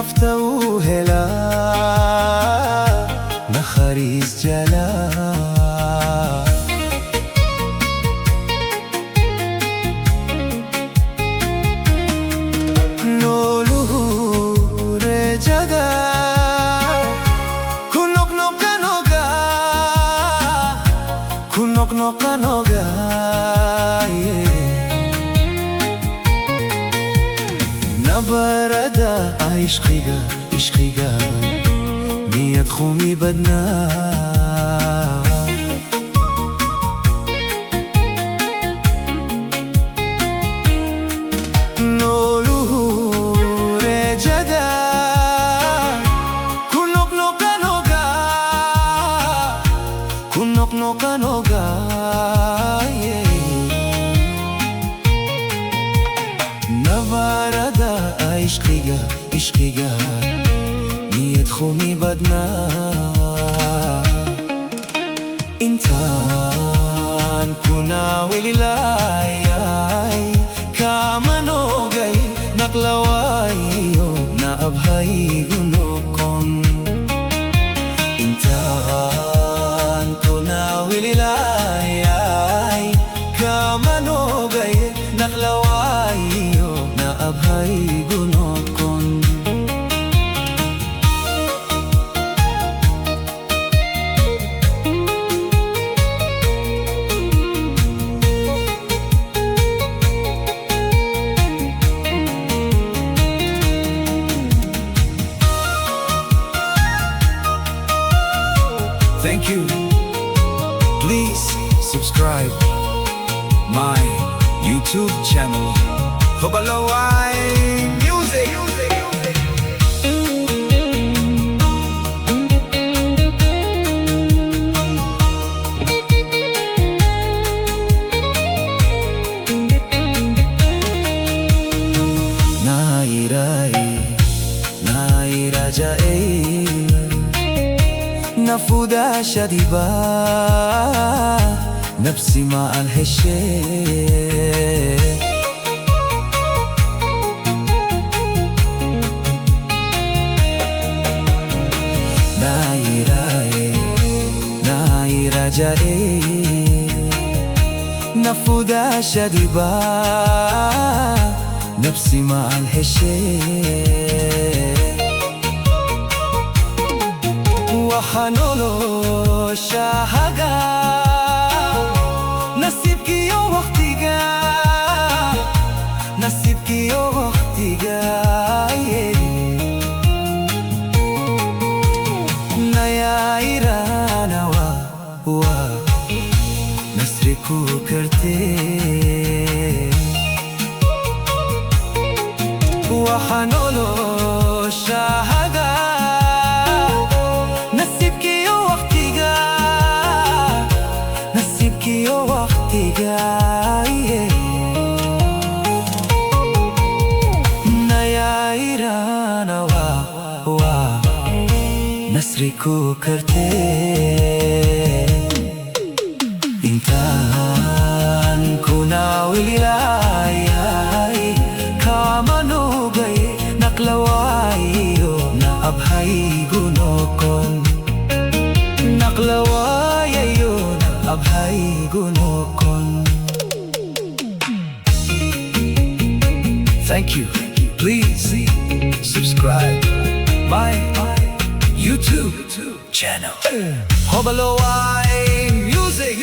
nafta u hela nakhariis jala noluhu rejada kunok noga nabarada ishqiga niyad khumi badna noluhu rejada kunok noga nabarada ishqiga niyad khumi badna intaan kuna wililay kamanogay naklaway na abhay gunokon intaan kuna wililay kamanogay naklaway na abhay gunokon Thank you. Please subscribe my YouTube channel. Hobalaway Music. Nairajai nafuda shadiba nafsi ma alheshe nairajai nafuda shadiba nafsi ma alheshe وحنولو شاهقا نصيبك يو وقتيقا نصيبك يو وقتيقا نايا إيرانا وا نسركو كرتي وحنولو شاهقا नया ईराना वा नसरी को करते इंसान को ना विलाई कामनो गए नकलवाई ना अभाई गुनोकन नकलवाई ना अभाई गुनोकन Thank you. Please subscribe my YouTube channel. Hobalaway Music.